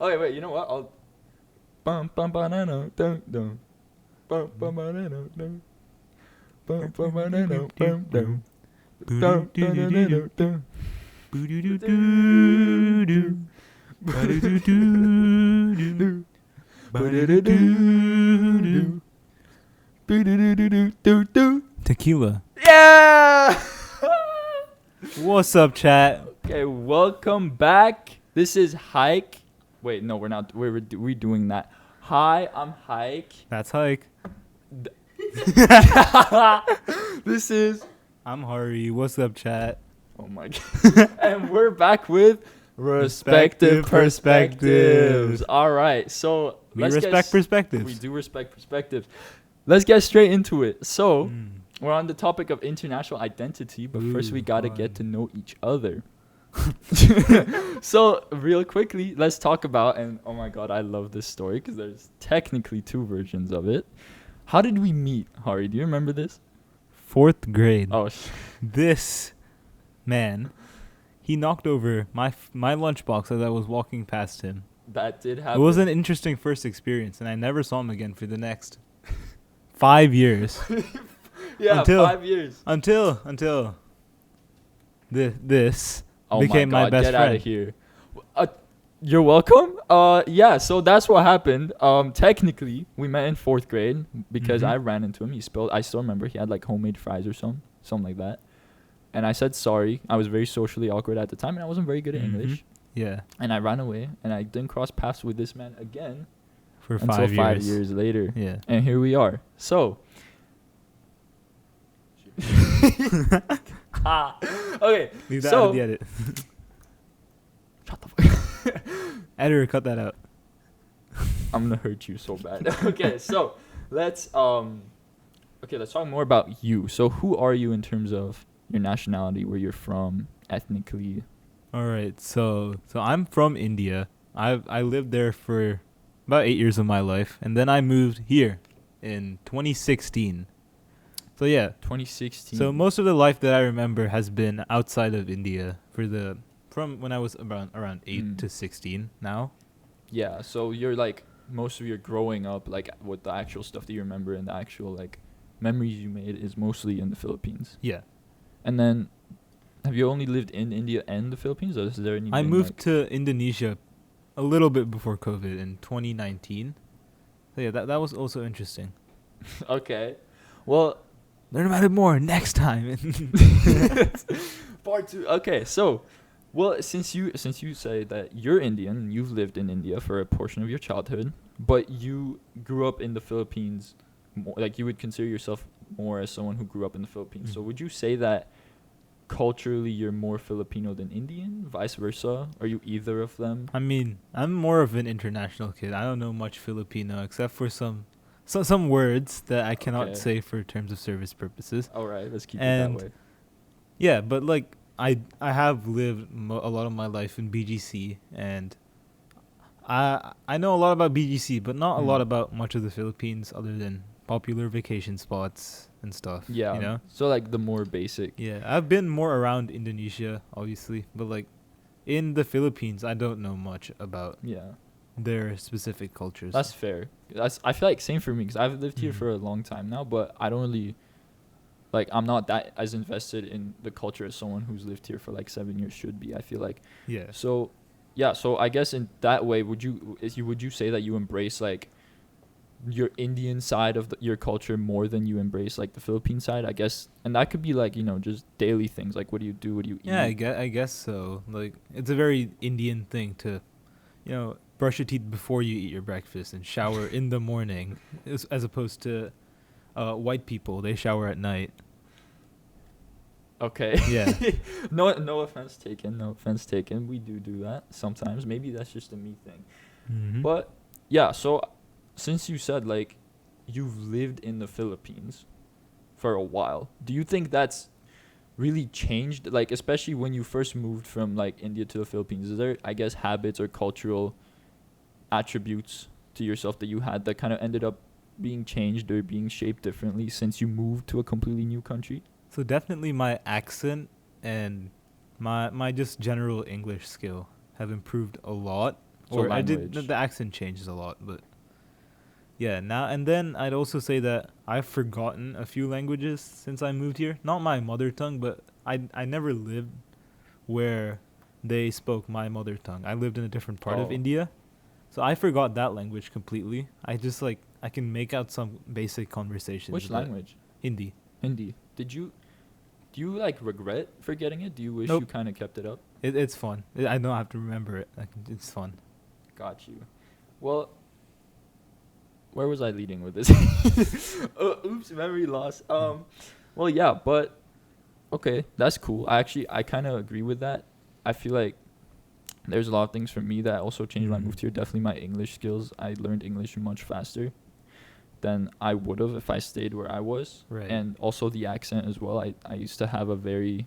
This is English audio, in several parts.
Okay, wait. You know what? I'll. Bum bum banana dum dum. Bum bum banana dum. Bum bum banana dum dum. Dum dum dum dum dum. Tequila. Yeah. What's up, chat? Okay, welcome back. This is Hayk. Wait, no, we're not. We're redoing that. Hi, I'm Hayk. That's Hayk. This is. I'm Hari. What's up, chat? Oh my god. And we're back with respective perspectives. All right, so We let's respect perspectives. We do respect perspectives. Let's get straight into it. So we're on the topic of international identity, but first we gotta get to know each other. So real quickly, let's talk about, and oh my god, I love this story because there's technically two versions of it. How did we meet, Hari? Do you remember this? 4th grade. Oh, This man, he knocked over my lunchbox as I was walking past him. that did happen. It was an interesting first experience, and I never saw him again for the next 5 years. Yeah, until- 5 years. Until this Oh became my my god, best get out friend. of here. You're welcome. Yeah, so that's what happened. Technically, we met in 4th grade because Mhm. I ran into him. I still remember he had like homemade fries or something like that. And I said sorry. I was very socially awkward at the time and I wasn't very good at Mhm. English. Yeah, And I ran away and I didn't cross paths with this man again for until 5 years. 5 years later. Yeah. And here we are. So. Okay. Leave that So- out of the edit. Shut the fuck. Editor, cut that out. I'm gonna hurt you so bad. Okay, so let's talk more about you. So who are you in terms of your nationality, where you're from, ethnically? All right, so I'm from India. I lived there for about 8 years of my life, and then I moved here in 2016. So yeah, 2016. so most of the life that I remember has been outside of India from when I was around 8 to 16 now. Yeah, so you're like most of your growing up, like with the actual stuff that you remember and the actual like memories you made is mostly in the Philippines. Yeah. And then, have you only lived in India and the Philippines, or is there any? I moved to Indonesia a little bit before COVID in 2019. So yeah, that was also interesting. Okay, well, Learn about it more next time. part 2. Okay, so, well, since you say that you're Indian, you've lived in India for a portion of your childhood, but you grew up in the Philippines, like you would consider yourself more as someone who grew up in the Philippines. So Mhm. would you say that culturally you're more Filipino than Indian, vice versa? Are you either of them? I mean, I'm more of an international kid. I don't know much Filipino except for some words that I cannot Okay. say for terms of service purposes. All right, let's keep And- it that way. Yeah, but like I have lived a lot of my life in BGC, and I know a lot about BGC, but not a lot about much of the Philippines other than popular vacation spots and stuff. Yeah, you know. so like the more basic. Yeah, I've been more around Indonesia, obviously, but like in the Philippines, I don't know much about Yeah, their specific cultures. that's fair. I feel like same for me because I've lived here Mhm. for a long time now, but I don't really, like, I'm not that as invested in the culture as someone who's lived here for like 7 years should be. I feel like. Yeah. So, yeah. So I guess in that way, would you say that you embrace like your Indian side of your culture more than you embrace like the Philippine side? I guess, and that could be like just daily things like what do you do, what do you Yeah, eat? I guess so. Like, it's a very Indian thing to, brush your teeth before you eat your breakfast and shower in the morning, as opposed to white people. They shower at night. Okay. Yeah. No offense taken. No offense taken. We do that sometimes. Maybe that's just a me thing. Mm-hmm. But yeah, so since you said like you've lived in the Philippines for a while, do you think that's really changed, like especially when you first moved from like India to the Philippines? Is there, I guess, habits or cultural attributes to yourself that you had that kind of ended up being changed or being shaped differently since you moved to a completely new country? So definitely my accent and my just general English skill have improved a lot So Or I did language. the accent changes a lot, but yeah. Now and then, I'd also say that I've forgotten a few languages since I moved here. Not my mother tongue, but I never lived where they spoke my mother tongue. I lived in a different part of Oh, India, so I forgot that language completely. I just like I can make out some basic conversations, which but language? Hindi. Hindi. Do you like regret forgetting it? Do you wish you Nope. kind of kept it up? It's fun. I don't have to remember it. It's fun. Got you. Well, where was I leading with this? Oops, memory loss. Well, yeah, but okay, that's cool. I kind of agree with that. I feel like there's a lot of things for me that also changed when I moved here. Definitely my English skills. I learned English much faster than I would have if I stayed where I was. Right. And also the accent as well. I used to have a very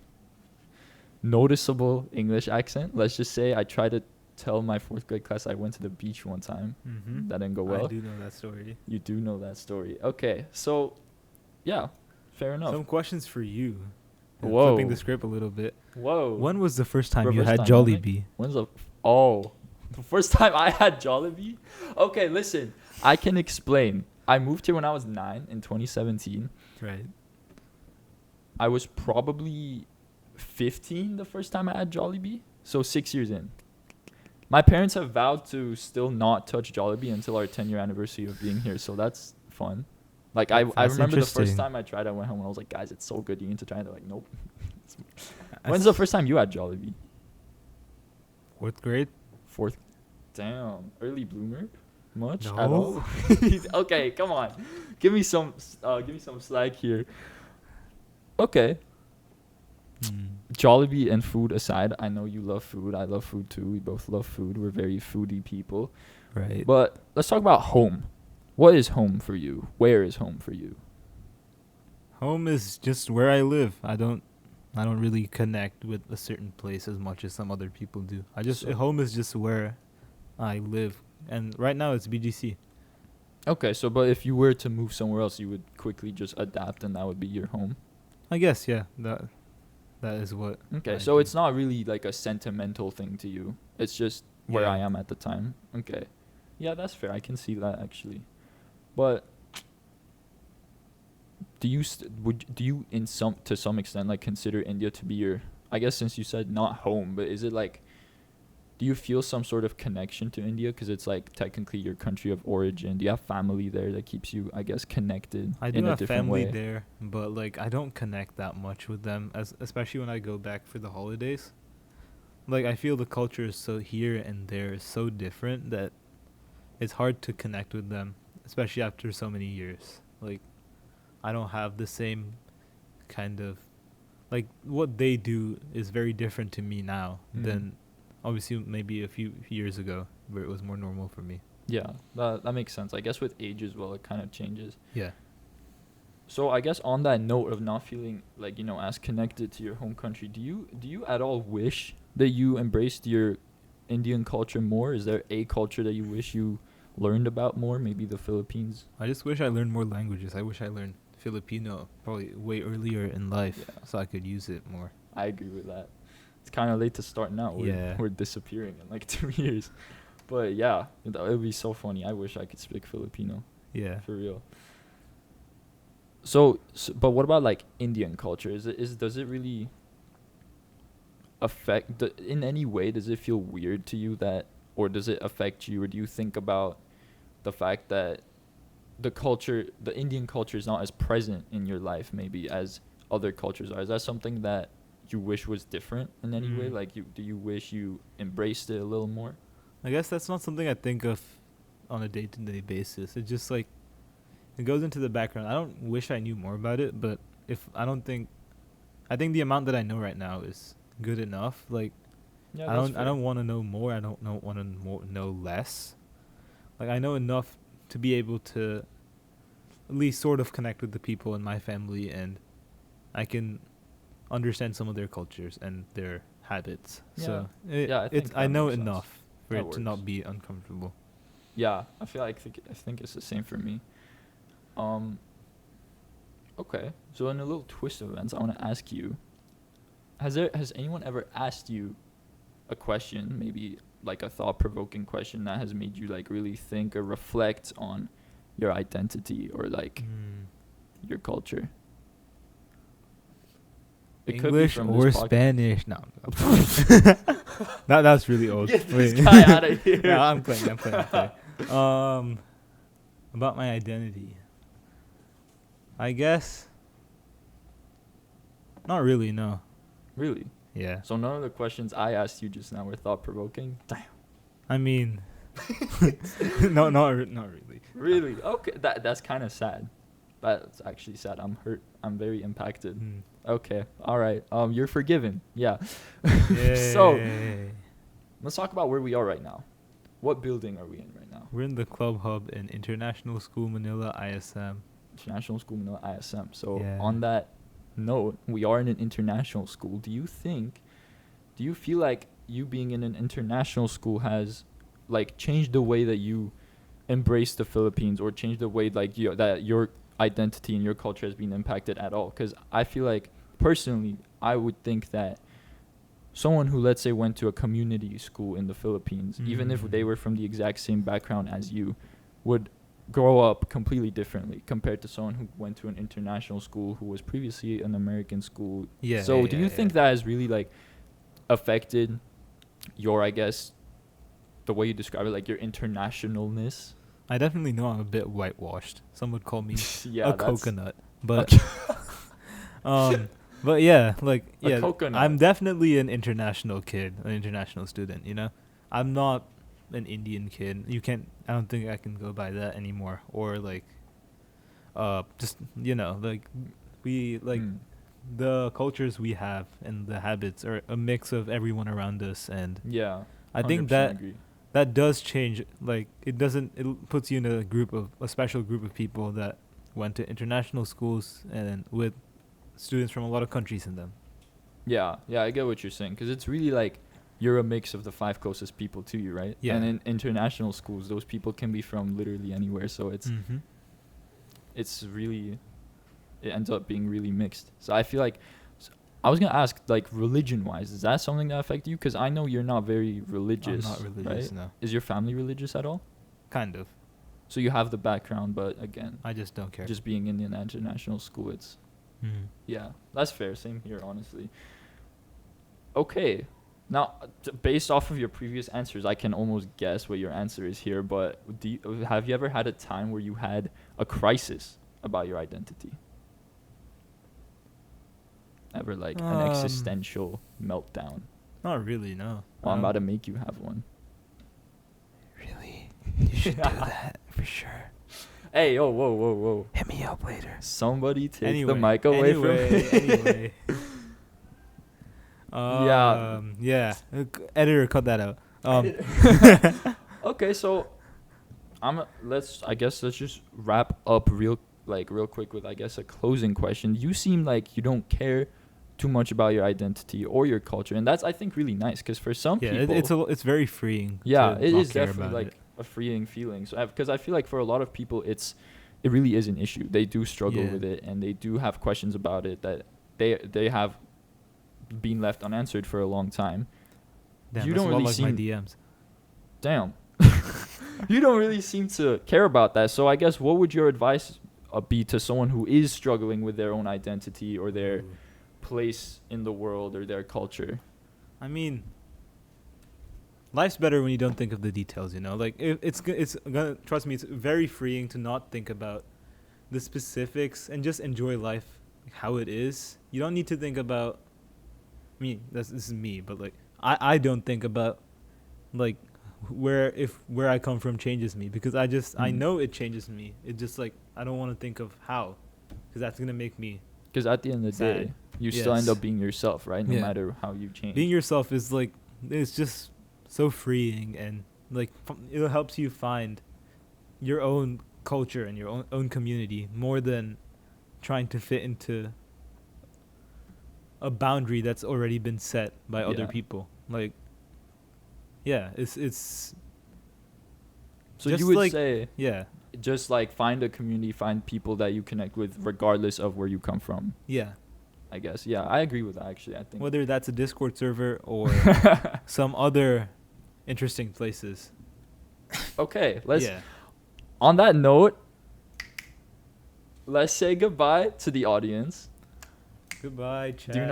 noticeable English accent. Let's just say I tried to tell my fourth grade class I went to the beach one time. Mm-hmm. That didn't go I well. do know that story. You do know that story. Okay, so yeah, fair enough. Some questions for you. Whoa. Flipping the script a little bit. Whoa. When was the first time you Reverse had dynamic? Jollibee? When's the the first time I had Jollibee? Okay, listen. I can explain. I moved here when I was 9 in 2017. Right. I was probably 15 the first time I had Jollibee. So 6 years in. My parents have vowed to still not touch Jollibee until our 10-year anniversary of being here. So that's fun. Like, I That's remember the first interesting. time I tried, I went home and I was like, guys, it's so good. You need to try it. They're like, nope. When's the first time you had Jollibee? Fourth grade? Fourth. Damn. Early bloomer? Much at No. all? Okay, come on. Give me some slack here. Okay. Jollibee and food aside, I know you love food. I love food too. We both love food. We're very foodie people. Right. But let's talk about home. What is home for you? Where is home for you? Home is just where I live. I don't really connect with a certain place as much as some other people do. So- Home is just where I live. And right now it's BGC. Okay, so but if you were to move somewhere else, you would quickly just adapt and that would be your home. I guess, yeah. That is what. Okay, I so do. it's not really like a sentimental thing to you. It's just where Yeah. I am at the time. Okay. Yeah, that's fair. I can see that actually. But do you to some extent like consider India to be your, I guess since you said not home, but is it like, do you feel some sort of connection to India because it's like technically your country of origin? Do you have family there that keeps you, I guess, connected I in do a have different family way? there, but like I don't connect that much with them, especially when I go back for the holidays. Like I feel the culture is so here and there is so different that it's hard to connect with them, especially after so many years. Like I don't have the same kind of like what they do is very different to me now than obviously maybe a few years ago where it was more normal for me. Yeah, that makes sense. I guess with age as well, it kind of changes. Yeah. So I guess on that note of not feeling like, as connected to your home country, do you at all wish that you embraced your Indian culture more? Is there a culture that you wish you learned about more? Maybe the Philippines? I just wish I learned more languages. I wish I learned Filipino probably way earlier in life so I could use it more. I agree with that. It's kind of late to start now. Yeah. We're disappearing in like 2 years. But yeah, it would be so funny. I wish I could speak Filipino. Yeah. For real. So, but what about like Indian culture? Does it really affect in any way? Does it feel weird to you that, or does it affect you, or do you think about the fact that the Indian culture is not as present in your life maybe as other cultures are? Is that something that you wish was different in any way? Like do you wish you embraced it a little more? I guess that's not something I think of on a day-to-day basis. It just like it goes into the background. I don't wish I knew more about it, but I think the amount that I know right now is good enough. Like Yeah, I don't want to know more. I don't want to know less. Like I know enough to be able to at least sort of connect with the people in my family, and I can understand some of their cultures and their habits. Yeah. So I think I that know makes sense. enough for That it to works. not be uncomfortable. Yeah, I think it's the same for me. Okay, so in a little twist of events, I want to ask you: has anyone ever asked you a question, maybe like a thought-provoking question that has made you like really think or reflect on your identity or like your culture? It could be English from or this podcast. Spanish? No. That's really old. Get Wait. this guy out of here. No, I'm playing. About my identity. I guess. Not really. No. Really? Yeah. So none of the questions I asked you just now were thought-provoking? Damn. I mean. No, not really. Really? Okay. That's kind of sad. That's actually sad. I'm hurt. I'm very impacted. Okay. All right. You're forgiven. Yeah. So let's talk about where we are right now. What building are we in right now? We're in the Club Hub in International School Manila ISM. International School Manila ISM. So Yeah. on that note, we are in an international school. Do you feel like you being in an international school has like changed the way that you embrace the Philippines, or changed the way like that your identity and your culture has been impacted at all? Because I feel like personally I would think that someone who, let's say, went to a community school in the Philippines, even if they were from the exact same background as you, would grow up completely differently compared to someone who went to an international school who was previously an American school. Yeah. So do you think that has really like affected your, I guess, the way you describe it, like your internationalness? I definitely know I'm a bit whitewashed. Some would call me Yeah, a coconut, but but yeah, like A coconut. I'm definitely an international kid, an international student. You know, I'm not an Indian kid. I don't think I can go by that anymore. Or like, just like we like the cultures we have and the habits are a mix of everyone around us, and yeah, I think 100% that agree. that does change. Like it puts you in a special group of people that went to international schools and with students from a lot of countries in them. Yeah, I get what you're saying, because it's really like you're a mix of the 5 closest people to you, right? Yeah. And in international schools, those people can be from literally anywhere, so it's really, it ends up being really mixed. So I feel like, I was gonna ask, like, religion-wise, is that something that affected you? Because I know you're not very religious. I'm not religious, right? no. Is your family religious at all? Kind of. So you have the background, but again, I just don't care. just being in an international school, it's yeah, that's fair. Same here, honestly. Okay. Now, based off of your previous answers, I can almost guess what your answer is here, but have you ever had a time where you had a crisis about your identity? Ever, like, an existential meltdown? Not really, no. Well, I'm about to make you have one. Really? You should do that for sure. Hey, yo, whoa. Hit me up later. Somebody take the mic away from me. Anyway. Yeah. Editor, cut that out. Okay, so let's just wrap up real quick with, I guess, a closing question. You seem like you don't care too much about your identity or your culture, and that's, I think, really nice, because for some people it's very freeing. Yeah, to it not is care definitely about like it. a freeing feeling. So because I feel like for a lot of people it really is an issue. They do struggle with it, and they do have questions about it that they have been left unanswered for a long time. Damn, You that's don't a lot really like seem my DMs. Damn. You don't really seem to care about that. So I guess, what would your advice be to someone who is struggling with their own identity or their place in the world or their culture? I mean, life's better when you don't think of the details, you know? Like, it's gonna, trust me, it's very freeing to not think about the specifics and just enjoy life how it is. You don't need to think about, this is me, but like, I don't think about, like, where I come from changes me, because I know it changes me. It just, like, I don't want to think of how, because that's gonna make me. Because at the end of the sad. day, you still end up being yourself, right? No matter how you change. Being yourself is like, it's just so freeing, and like it helps you find your own culture and your own community more than trying to fit into a boundary that's already been set by other people. Like, it's. So you would, like, say, just like find a community, find people that you connect with, regardless of where you come from. Yeah. I guess. Yeah, I agree with that, actually. I think whether that's a Discord server or some other interesting places. Okay, let's. Yeah. On that note, let's say goodbye to the audience. Goodbye, chat. Do you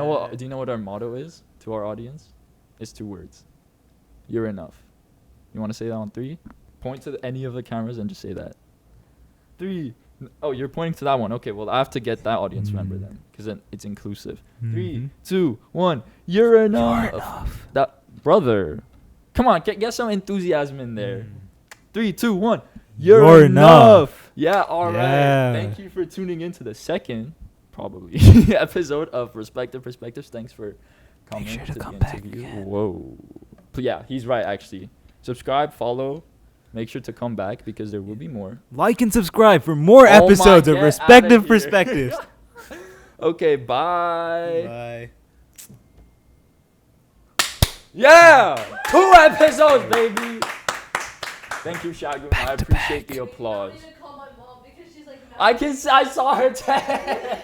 know what our motto is to our audience? It's 2 words. You're enough. You want to say that on 3? Point to any of the cameras and just say that. 3. Oh, you're pointing to that one. Okay, well I have to get that audience member then, because then it's inclusive. 3, 2, 1. You're enough. You're enough. That brother. Come on, get some enthusiasm in there. 3, 2, 1. You're enough. Yeah, all Yeah. right. Thank you for tuning in to the second, probably, episode of Respective Perspectives. Thanks for coming Make sure to the come back interview. again. Whoa. But yeah, he's right, actually. Subscribe, follow. Make sure to come back because there will be more. Like and subscribe for more Oh my, episodes of get Respective outta here. Perspectives. Okay, bye. Bye. Yeah! 2 episodes, baby! Thank you, Shagun. I appreciate the applause. I call my mom because she's like, I saw her text.